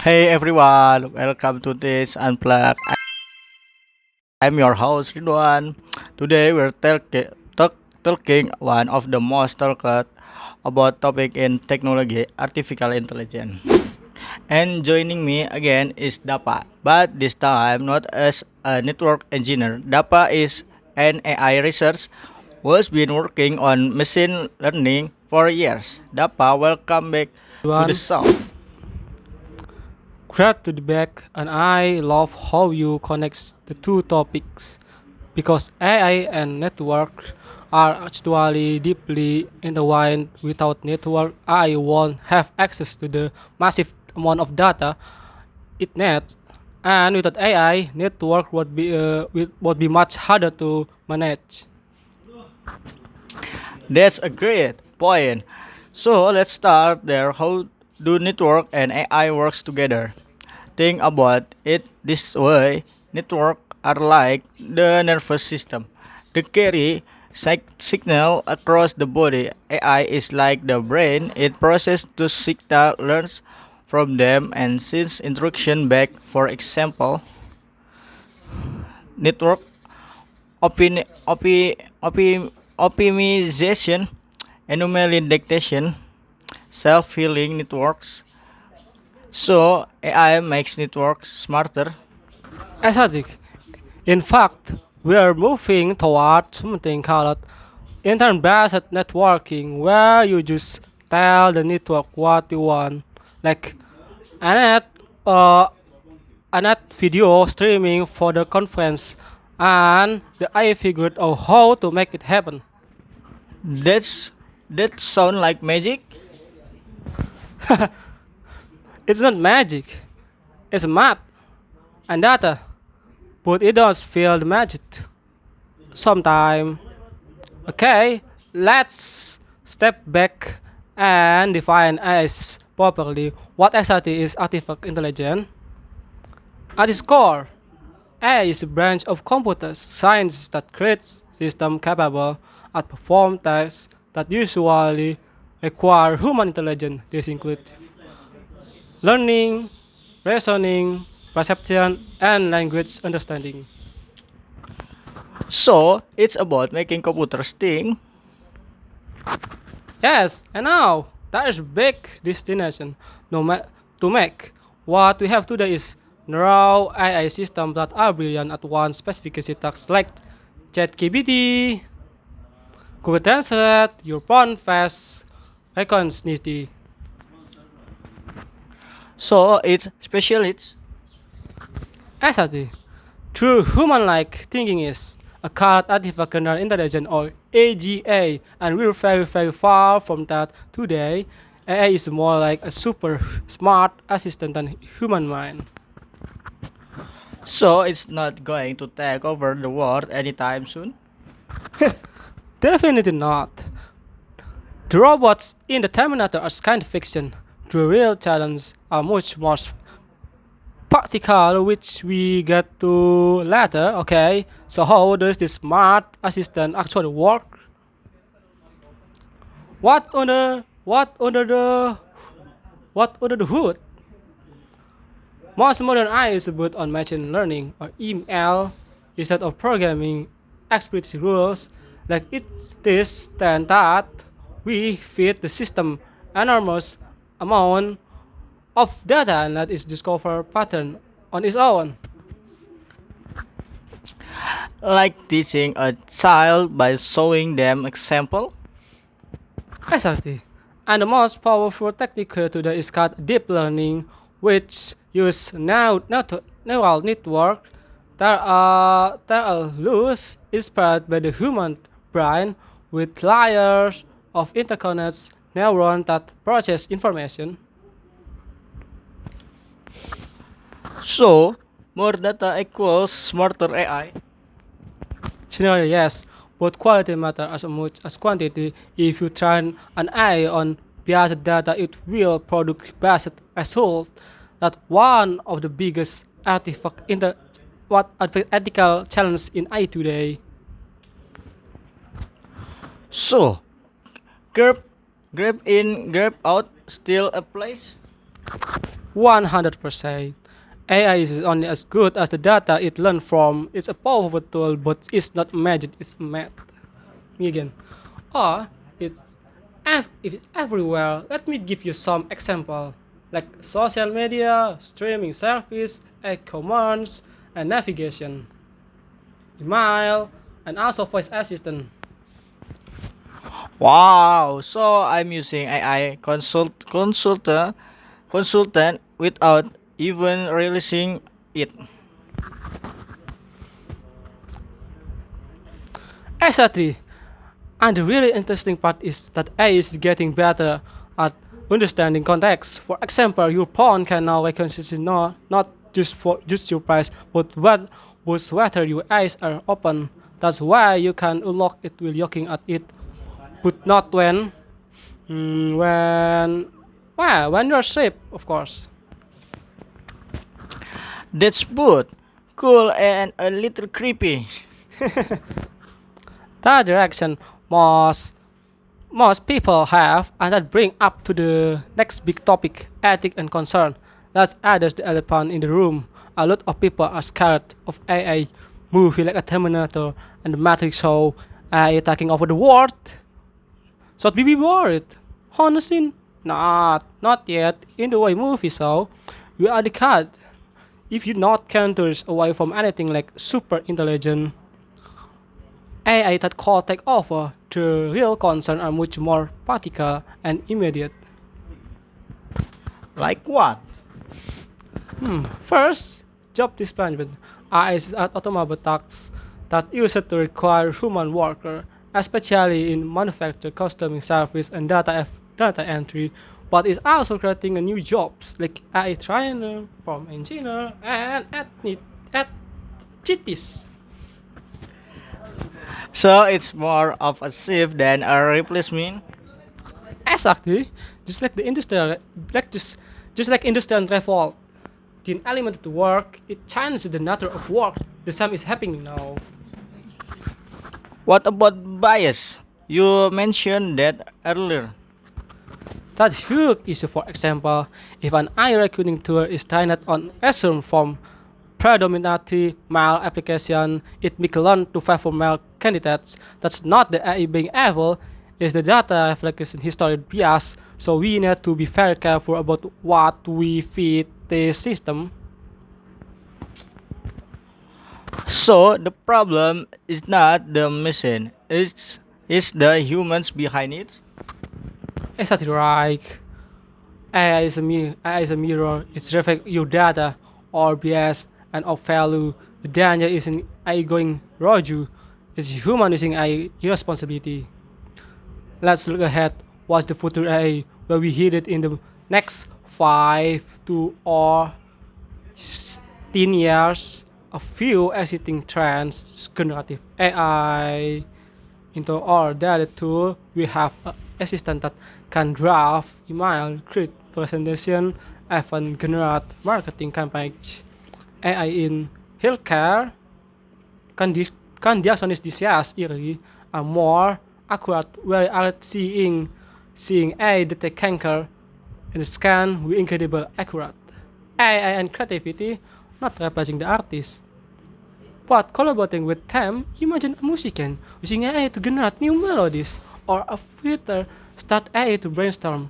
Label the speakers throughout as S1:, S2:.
S1: Hey everyone, welcome to this Unplugged. I'm your host Ridwan. Today we're talking one of the most talked about topic in technology, artificial intelligence. And joining me again is Dapa, but this time not as a network engineer. Dapa is an AI researcher who's been working on machine learning for years. Dapa, welcome back to the
S2: Everyone,
S1: show.
S2: glad to be back, and I love how you connect the two topics because AI and network are actually deeply intertwined. Without network, I won't have access to the massive amount of data it needs, and without AI, network would be much harder to manage.
S1: That's a great point. So let's start there. How do network and AI works together? Think about it this way. Network are like the nervous system. They carry signal across the body. AI is like the brain. It processes the signal, learns from them, and sends instruction back. For example, network optimization, anomaly detection, self-healing networks. So AI makes networks smarter.
S2: Aesthetic. In fact, we are moving toward something called internet-based networking, where you just tell the network what you want, like an ad, uh, an ad video streaming for the conference, and the I figured out how to make it happen.
S1: That's that sound like magic.
S2: It's not magic, it's math and data, but it does feel the magic sometime. Okay, let's step back and define as properly what exactly is artificial intelligence. At its core, AI is a branch of computer science that creates systems capable of perform tasks that usually require human intelligence. This includes learning, reasoning, perception, and language understanding.
S1: So it's about making computers think.
S2: Yes, and now that is big destination. No ma- to make what we have today is neural AI systems that are brilliant at one specific task like ChatGPT, Google Translate, your phone face recognition.
S1: So it's specialists.
S2: Exactly. True human-like thinking is a called artificial general intelligence or AGA, and we're very far from that today. AI is more like a super smart assistant than human mind.
S1: So it's not going to take over the world anytime soon.
S2: Definitely not. The robots in the Terminator are kind of fiction. The real challenges are much more practical, which we get to later. Okay, so how does this smart assistant actually work? What under what under the what under the hood? Most modern AI is built on machine learning or ML instead of programming explicit rules. Like it is then that we feed the system enormous amount of data and that is discover pattern on its own.
S1: Like teaching a child by showing them example.
S2: Exactly. And the most powerful technique today is called deep learning, which use neural network that are loose inspired by the human brain with layers of interconnected neurons that process information.
S1: So more data equals smarter AI.
S2: Generally, yes, but quality matters as much as quantity. If you train an AI on biased data, it will produce biased results. That one of the biggest ethical challenges in AI today.
S1: So grab grab in, grab out still a place.
S2: 100%. AI is only as good as the data it learned from. It's a powerful tool, but it's not magic, it's math. Me again. Or it's if it's everywhere. Let me give you some example, like social media, streaming service, e-commerce, and navigation, email, and also voice assistant.
S1: Wow, so I'm using AI consultant without even realizing it.
S2: Exactly. And the really interesting part is that AI is getting better at understanding context. For example, your phone can now recognize not just for just your price, but whether your eyes are open. That's why you can unlock it while looking at it, but not when when you're asleep, of course.
S1: That's both cool and a little creepy.
S2: That direction most people have, and that bring up to the next big topic, ethic and concern. Let's address the elephant in the room. A lot of people are scared of AI movie like a Terminator and the Matrix show AI taking over the world. Should we be worried? Honestly, not yet. In the way movie show, we are the cat. If you not counters away from anything like super intelligent AI that could take over, the real concerns are much more practical and immediate.
S1: Like what?
S2: First, job displacement. AI is at automable tasks that used to require human worker, especially in manufacturing, customer service, and data entry. But it's also creating a new jobs like AI trainer, prompt engineer, and at GTs.
S1: So it's more of a shift than a replacement.
S2: Exactly, just like the industrial, like just like industrial revolt, the element to work, it changes the nature of work. The same is happening now.
S1: What about bias? You mentioned that earlier.
S2: That huge issue, for example, if an eye recruiting tool is trained on assume from predominantly male application, it may learn to favor male candidates. That's not the AI being evil, it's the data reflects historic bias. So we need to be very careful about what we feed the system.
S1: So the problem is not the machine, it's the humans behind it.
S2: Exactly right. AI is a mirror. It's reflect your data or bias and of value. The danger isn't AI going rogue. It's human using AI irresponsibility. Let's look ahead. What's the future AI? Where we hit it in the next 5 to 10 years. A few existing trends, generative AI, into our daily tool, we have an assistant that can draft email, create presentation, even generate marketing campaigns. AI in healthcare can, can diagnose disease early and more accurate. We are seeing AI detect cancer and scan with incredible accurate. AI and creativity, not replacing the artist. But collaborating with them, imagine a musician using AI to generate new melodies, or a fighter start AI to brainstorm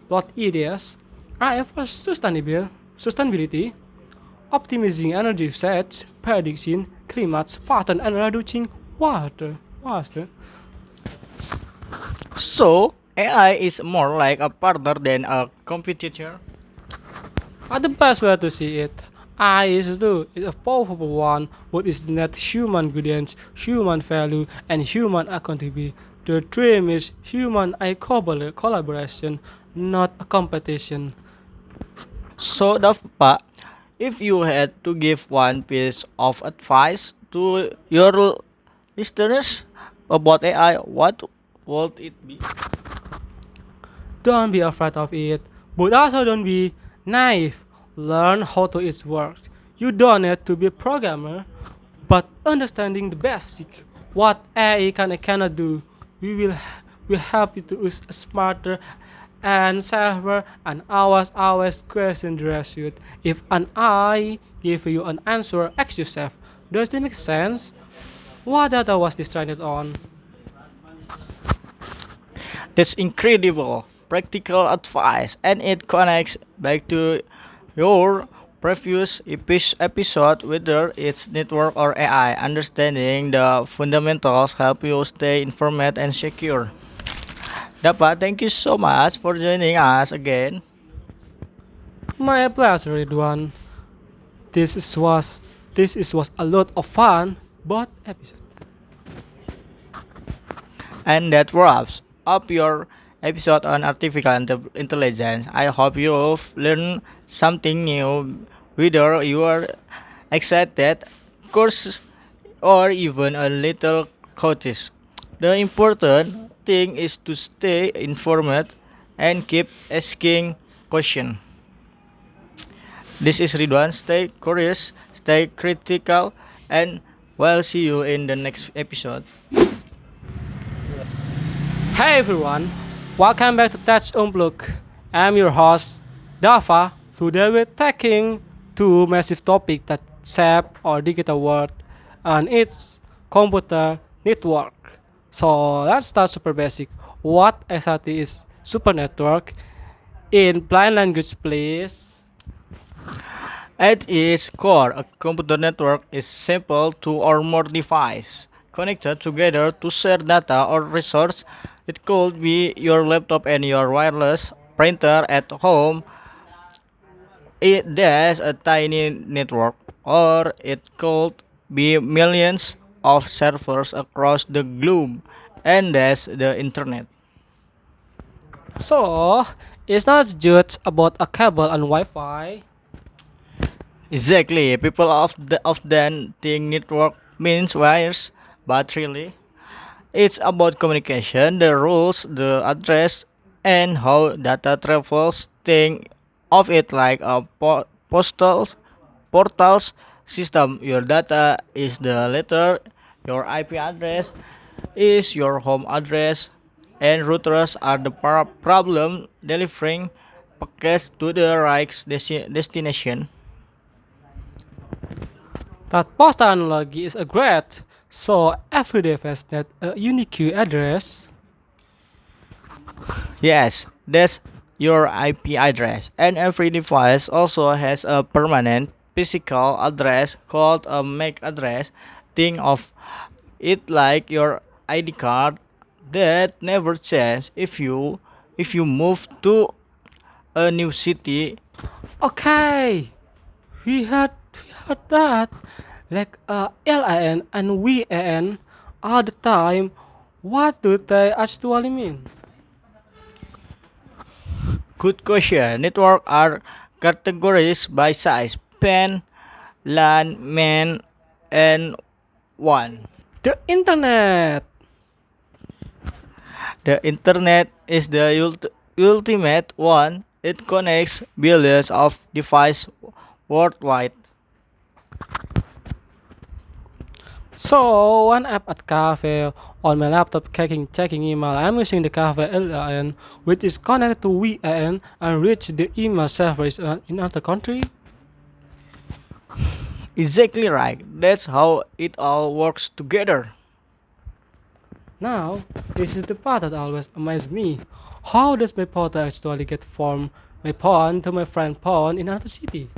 S2: plot ideas. AI for sustainability, optimizing energy usage, predicting climate pattern, and reducing water.
S1: So AI is more like a partner than a competitor.
S2: Are the best way to see it. I is too is a powerful one, but it's not human ingredients, human value, and human accountability. The dream is human I collaboration, not a competition.
S1: So Dava, if you had to give one piece of advice to your listeners about AI, what would it be?
S2: Don't be afraid of it, but also don't be naive. Learn how to it works. You don't need to be a programmer, but understanding the basic, what AI can and cannot do, we will help you to use a smarter and server, and I was always question the result. If an I give you an answer, ask yourself, does it make sense? What data was this trained on?
S1: That's incredible practical advice, and it connects back to your previous episode, whether it's network or AI. Understanding the fundamentals help you stay informed and secure. Dapat, thank you so much for joining us again.
S2: My pleasure, Ridwan. This is was was a lot of fun, but episode.
S1: And that wraps up your episode on artificial intelligence. I hope you've learned something new, whether you are excited, course, or even a little cautious. The important thing is to stay informed and keep asking questions. This is Ridwan. Stay curious, stay critical, and we'll see you in the next episode.
S2: Hey everyone, welcome back to Touch Unplug. I'm your host, Dava. Today we're tackling two massive topics that shape our digital world and its computer network. So let's start super basic. What exactly is super network? In plain language, please.
S1: At its core, a computer network is simple two or more devices connected together to share data or resource. It could be your laptop and your wireless printer at home. There's a tiny network, or it could be millions of servers across the globe, and that's the internet.
S2: So it's not just about a cable and Wi-Fi.
S1: Exactly. People often think network means wires, but really, it's about communication, the rules, the address, and how data travels. Think of it like a postal portals system. Your data is the letter, your IP address is your home address, and routers are the problem delivering packets to the right destination.
S2: That postal analogy is a great. So every device has a unique address.
S1: Yes, that's your IP address. And every device also has a permanent physical address called a MAC address. Think of it like your ID card that never changes if you move to a new city.
S2: Okay, we heard that like LAN and WAN all the time. What do they actually mean?
S1: Good question. Network are categorized by size: PAN, LAN, MAN, and WAN.
S2: The internet.
S1: The internet is the ultimate one. It connects billions of devices worldwide.
S2: So one app at cafe on my laptop checking email. I'm using the cafe LAN which is connected to WAN and reach the email servers in another country.
S1: Exactly right. That's how it all works together.
S2: Now, this is the part that always amazes me. How does my photo actually get from my phone to my friend phone in another city?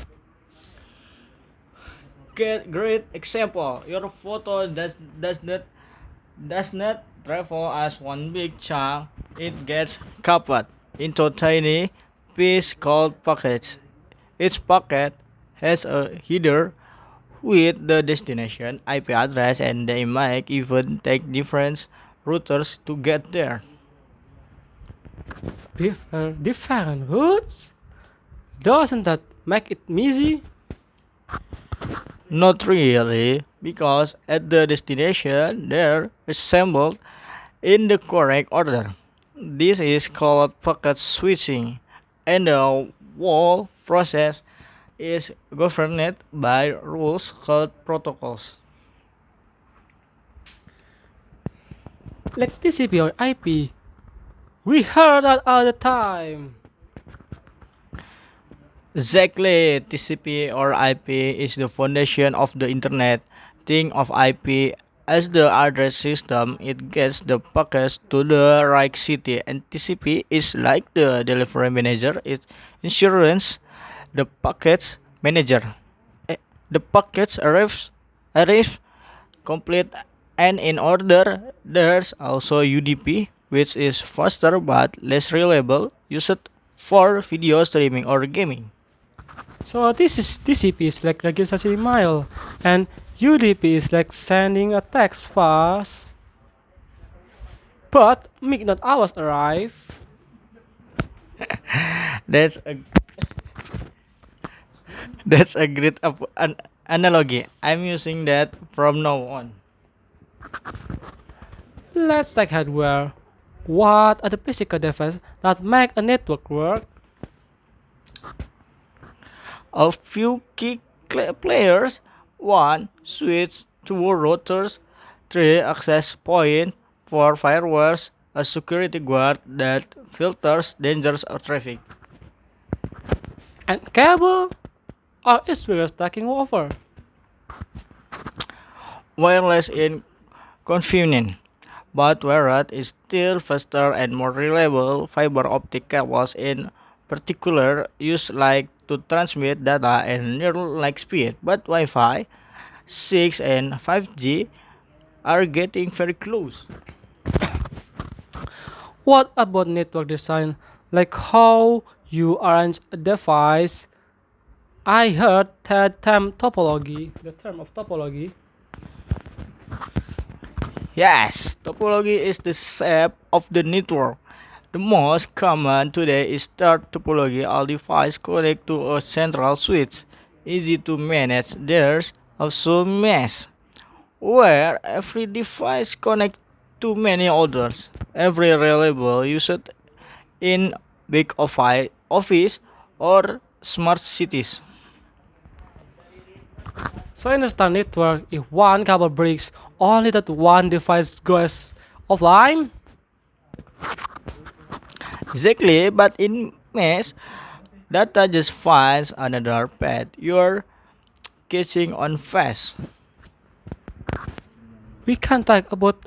S1: Great example. Your photo does not travel as one big chunk. It gets covered into tiny piece called packets. Each packet has a header with the destination IP address, and they might even take different routers to get there.
S2: Different routes? Doesn't that make it easy?
S1: Not really, because at the destination they're assembled in the correct order. This is called packet switching, and the whole process is governed by rules called protocols.
S2: Like TCP or IP. We heard that all the time.
S1: Exactly, TCP or IP is the foundation of the internet. Think of IP as the address system. It gets the packets to the right city, and TCP is like the delivery manager. It insurance the packets manager. Eh, The packets arrive complete and in order. There's also UDP, which is faster but less reliable, used for video streaming or gaming.
S2: So this is TCP is like registration email, and UDP is like sending a text fast, but make not hours arrive.
S1: That's a that's a great analogy. I'm using that from now on.
S2: Let's take hardware. What are the physical devices that make a network work?
S1: A few key players: one switch, two routers, three access point, four firewalls, a security guard that filters dangerous traffic.
S2: And cable? Or is wireless taking over?
S1: Wireless is convenient, but wired is still faster and more reliable. Fiber optic cables, in particular, use like to transmit data and near like speed, but Wi-Fi 6 and 5G are getting very close.
S2: What about network design? Like how you arrange a device? I heard that term of topology.
S1: Yes, topology is the shape of the network. The most common today is star topology. All devices connect to a central switch. Easy to manage. There's also mesh, where every device connects to many others. Every reliable used in big office or smart cities.
S2: So in a star network, if one cable breaks, only that one device goes offline.
S1: Exactly, but in mesh, data just finds another path. You're catching on fast.
S2: We can't talk about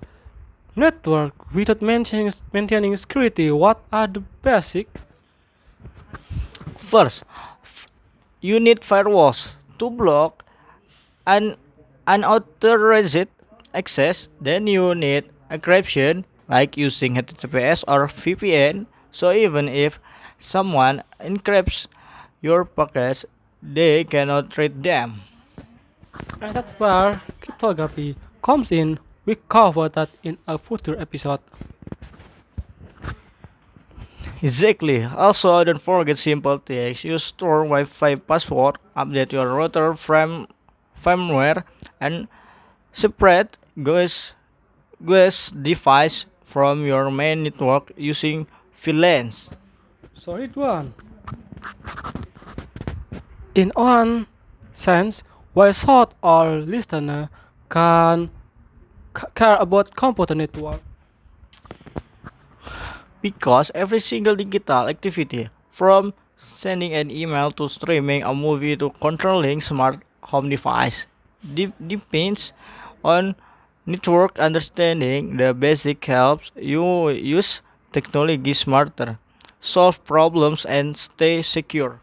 S2: network without maintaining security. What are the basic?
S1: First, you need firewalls to block an unauthorized access. Then you need encryption, like using HTTPS or VPN. So even if someone encrypts your packets, they cannot read them.
S2: And that's where cryptography comes in. We cover that in a future episode.
S1: Exactly. Also, don't forget simple things. You store Wi-Fi password, update your router firmware, and separate GUIS device from your main network using VLANs.
S2: So Ridwan, in one sense, why should our listener can care about computer network?
S1: Because every single digital activity, from sending an email to streaming a movie to controlling smart home device, depends on network understanding. The basic helps you use technology smarter, solve problems, and stay secure.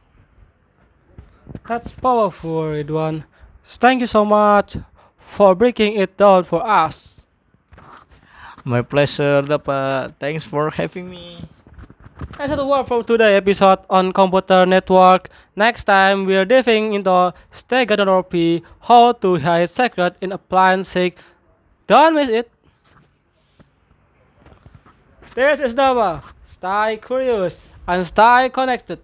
S2: That's powerful, Ridwan. Thank you so much for breaking it down for us.
S1: My pleasure, dapat. Thanks for having me.
S2: That's the word for today's episode on computer network. Next time, we're diving into steganography, how to hide secret in appliances. Don't miss it. This is Dava. Stay curious and stay connected.